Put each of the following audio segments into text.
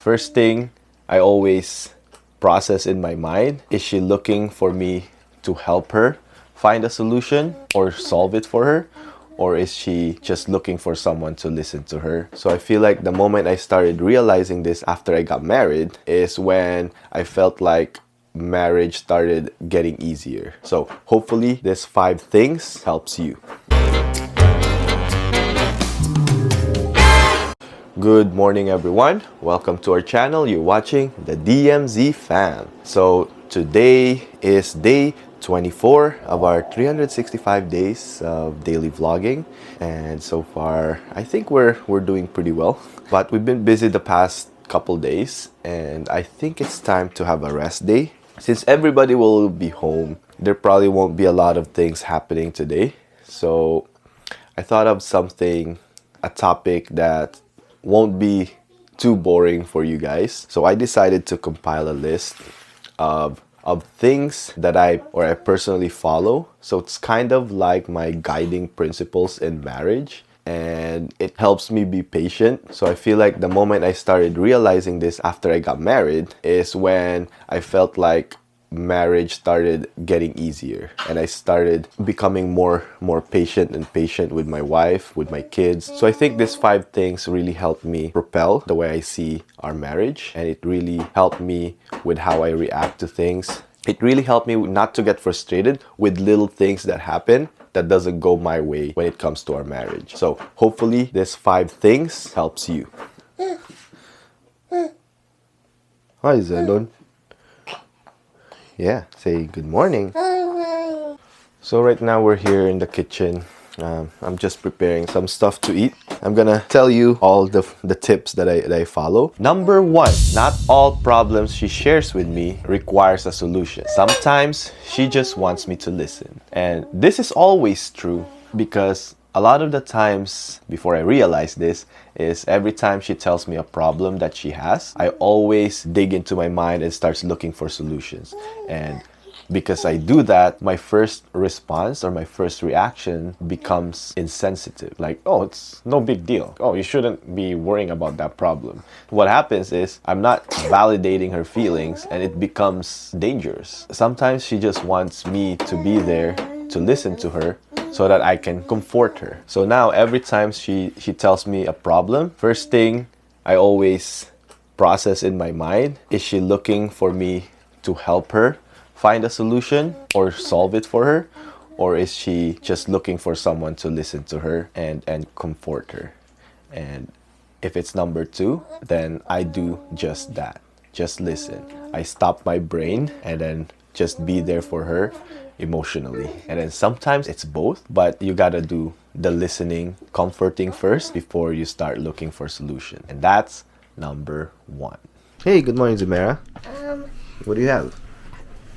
First thing I always process in my mind, is she looking for me to help her find a solution or solve it for her? Or is she just looking for someone to listen to her? So I feel like the moment I started realizing this after I got married is when I felt like marriage started getting easier. So hopefully this 5 things helps you. Good morning, everyone. Welcome to our channel. You're watching the DMZ fam. So today is day 24 of our 365 days of daily vlogging, and so far I think we're doing pretty well. But we've been busy the past couple days, and I think it's time to have a rest day. Since everybody will be home, there probably won't be a lot of things happening today. So I thought of something, a topic that won't be too boring for you guys. So I decided to compile a list of things that I personally follow. So it's kind of like my guiding principles in marriage, and it helps me be patient. So I feel like the moment I started realizing this after I got married is when I felt like marriage started getting easier, and I started becoming more patient with my wife, with my kids. So I think these 5 things really helped me propel the way I see our marriage, and it really helped me with how I react to things. It really helped me not to get frustrated with little things that happen that doesn't go my way when it comes to our marriage. So hopefully this 5 things helps you. Hi, Zelon. Yeah, say good morning. So right now we're here in the kitchen. I'm just preparing some stuff to eat. I'm gonna tell you all the tips that I follow. Number 1, not all problems she shares with me requires a solution. Sometimes she just wants me to listen. And this is always true, because a lot of the times before I realize this is every time she tells me a problem that she has, I always dig into my mind and starts looking for solutions. And because I do that, my first response or my first reaction becomes insensitive. Like, oh, it's no big deal. Oh, you shouldn't be worrying about that problem. What happens is I'm not validating her feelings, and it becomes dangerous. Sometimes she just wants me to be there to listen to her so that I can comfort her. So now every time she tells me a problem, first thing I always process in my mind, is she looking for me to help her find a solution or solve it for her? Or is she just looking for someone to listen to her and comfort her? And if it's number 2, then I do just that. Just listen. I stop my brain and then just be there for her emotionally. And then sometimes it's both, but you gotta do the listening, comforting first before you start looking for solution. And that's number 1. Hey, good morning, Zamara. What do you have?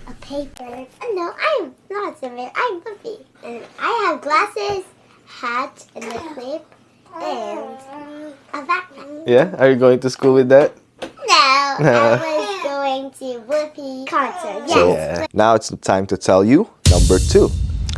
A paper. No, I'm not Zamara. I'm Puppy. And I have glasses, hat, and a clip, and a backpack. Yeah? Are you going to school with that? No, I was going to Whoopi concert. Yes. So now it's time to tell you number 2.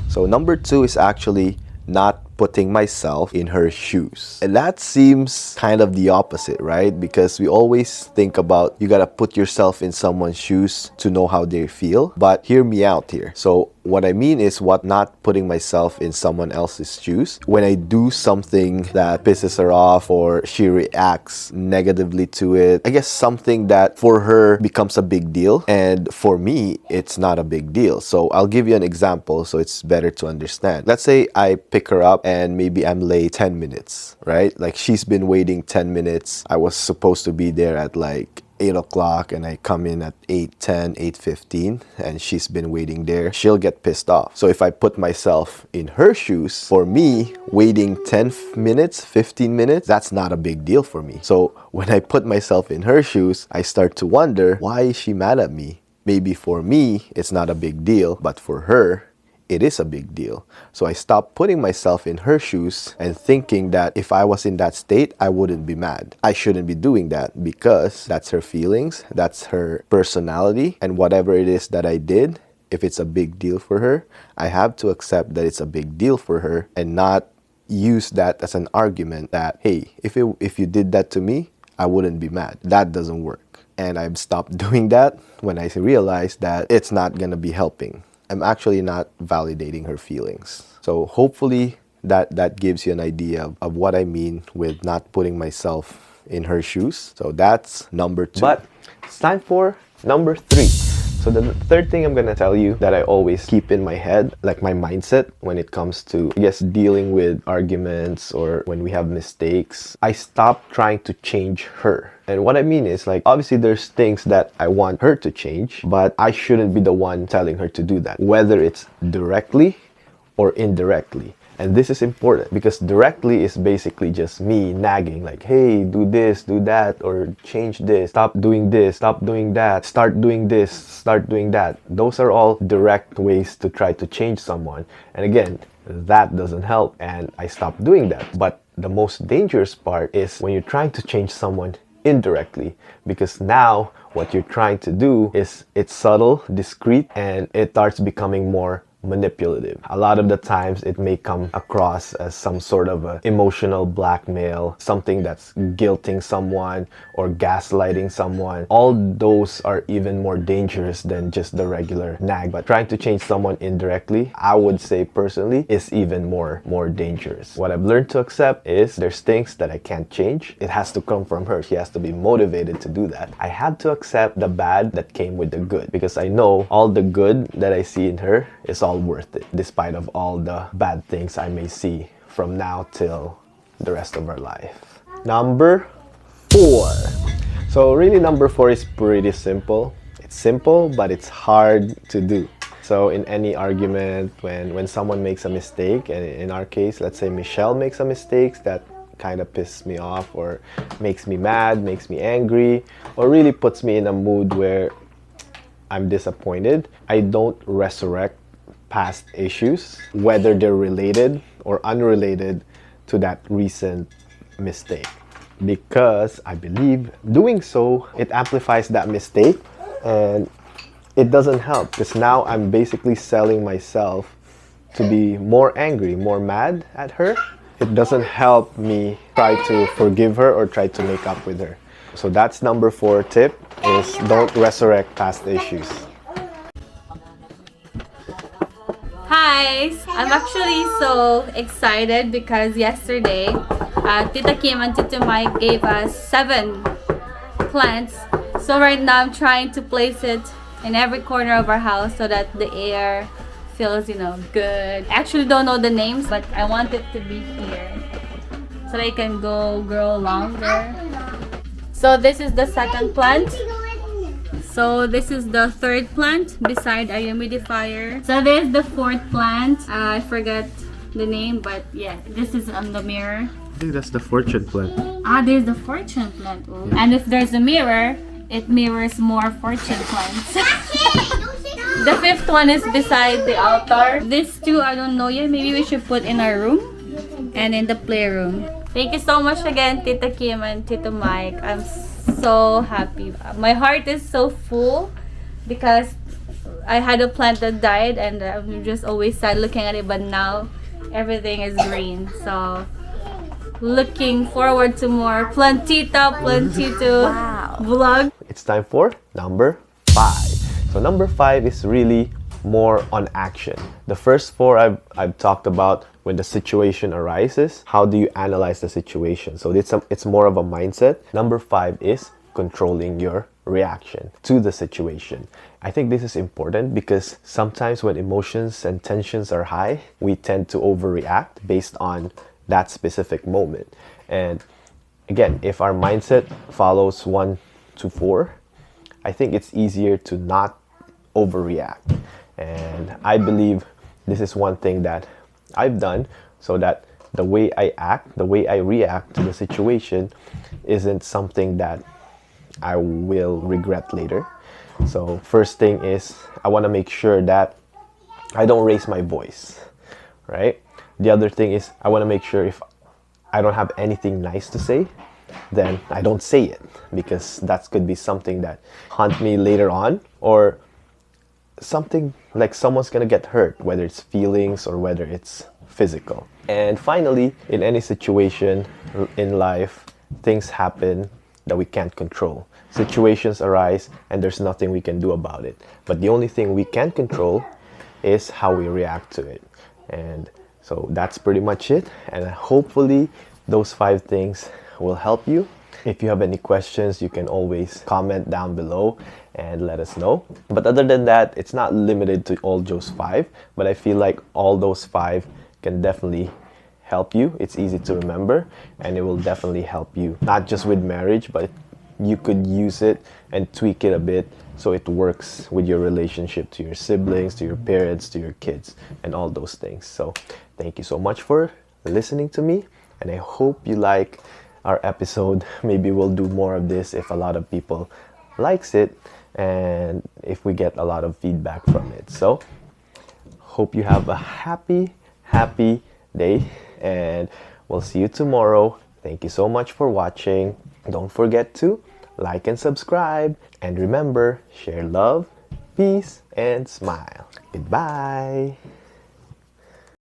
So number 2 is actually not putting myself in her shoes. And that seems kind of the opposite, right? Because we always think about you gotta put yourself in someone's shoes to know how they feel. But hear me out here. So what I mean is not putting myself in someone else's shoes. When I do something that pisses her off or she reacts negatively to it, I guess something that for her becomes a big deal, and for me, it's not a big deal. So I'll give you an example so it's better to understand. Let's say I pick her up and maybe I'm late 10 minutes, right? Like she's been waiting 10 minutes. I was supposed to be there at like 8 o'clock, and I come in at 8:10, 8:15, and she's been waiting there. She'll get pissed off. So if I put myself in her shoes, for me, waiting 10 minutes, 15 minutes, that's not a big deal for me. So when I put myself in her shoes, I start to wonder, why is she mad at me? Maybe for me, it's not a big deal, but for her, it is a big deal. So I stopped putting myself in her shoes and thinking that if I was in that state, I wouldn't be mad. I shouldn't be doing that because that's her feelings, that's her personality, and whatever it is that I did, if it's a big deal for her, I have to accept that it's a big deal for her and not use that as an argument that, hey, if you did that to me, I wouldn't be mad. That doesn't work. And I've stopped doing that when I realized that it's not gonna be helping. I'm actually not validating her feelings. So hopefully that gives you an idea of what I mean with not putting myself in her shoes. So that's number 2. But it's time for number 3. So the third thing I'm gonna tell you that I always keep in my head, like my mindset when it comes to, I guess, dealing with arguments or when we have mistakes, I stop trying to change her. And what I mean is, like, obviously there's things that I want her to change, but I shouldn't be the one telling her to do that, whether it's directly or indirectly. And this is important because directly is basically just me nagging, like, hey, do this, do that, or change this, stop doing this, stop doing that, start doing this, start doing that. Those are all direct ways to try to change someone. And again, that doesn't help, and I stopped doing that. But the most dangerous part is when you're trying to change someone indirectly, because now what you're trying to do is it's subtle, discreet, and it starts becoming more manipulative. A lot of the times it may come across as some sort of a emotional blackmail, something that's guilting someone or gaslighting someone. All those are even more dangerous than just the regular nag. But trying to change someone indirectly, I would say personally, is even more dangerous. What I've learned to accept is there's things that I can't change. It has to come from her. She has to be motivated to do that. I had to accept the bad that came with the good, because I know all the good that I see in her is all worth it, despite of all the bad things I may see from now till the rest of our life. Number 4. So really number 4 is pretty simple. It's simple, but it's hard to do. So in any argument, when someone makes a mistake, and in our case, let's say Michelle makes a mistake that kind of pisses me off or makes me mad, makes me angry, or really puts me in a mood where I'm disappointed, I don't resurrect past issues, whether they're related or unrelated to that recent mistake, because I believe doing so, it amplifies that mistake and it doesn't help, because now I'm basically selling myself to be more angry, more mad at her. It doesn't help me try to forgive her or try to make up with her. So that's number 4 tip, is don't resurrect past issues. Hi! I'm actually so excited because yesterday, Tita Kim and Tito Mike gave us 7 plants. So right now I'm trying to place it in every corner of our house so that the air feels, good. I actually don't know the names, but I want it to be here so they can grow longer. So this is the second plant. So this is the third plant beside our humidifier. So there's the 4th plant. I forgot the name, but yeah, this is on the mirror. I think that's the fortune plant. There's the fortune plant. Oh. And if there's a mirror, it mirrors more fortune plants. The 5th one is beside the altar. These 2, I don't know yet. Maybe we should put in our room and in the playroom. Thank you so much again, Tita Kim and Tito Mike. I'm so happy. My heart is so full because I had a plant that died and I'm just always sad looking at it, but now everything is green. So looking forward to more plantito vlog. It's time for number 5. So number 5 is really more on action. The first 4 I've talked about when the situation arises. How do you analyze the situation? So it's more of a mindset. Number 5 is controlling your reaction to the situation. I think this is important because sometimes when emotions and tensions are high, we tend to overreact based on that specific moment. And again, if our mindset follows 1 to 4, I think it's easier to not overreact. And I believe this is one thing that I've done so that the way I act, the way I react to the situation isn't something that I will regret later. So first thing is I want to make sure that I don't raise my voice, right? The other thing is I want to make sure if I don't have anything nice to say, then I don't say it, because that could be something that haunt me later on, or something like someone's gonna get hurt, whether it's feelings or whether it's physical. And finally, in any situation in life, things happen that we can't control. Situations arise and there's nothing we can do about it. But the only thing we can control is how we react to it. And so that's pretty much it. And hopefully those 5 things will help you. If you have any questions, you can always comment down below and let us know. But other than that, it's not limited to all those 5, but I feel like all those 5 can definitely help you. It's easy to remember and it will definitely help you, not just with marriage, but you could use it and tweak it a bit so it works with your relationship to your siblings, to your parents, to your kids, and all those things. So thank you so much for listening to me, and I hope you like our episode. Maybe we'll do more of this if a lot of people likes it and if we get a lot of feedback from it. So hope you have a happy day, and we'll see you tomorrow. Thank you so much for watching. Don't forget to like and subscribe, and remember, share love, peace, and smile. Goodbye.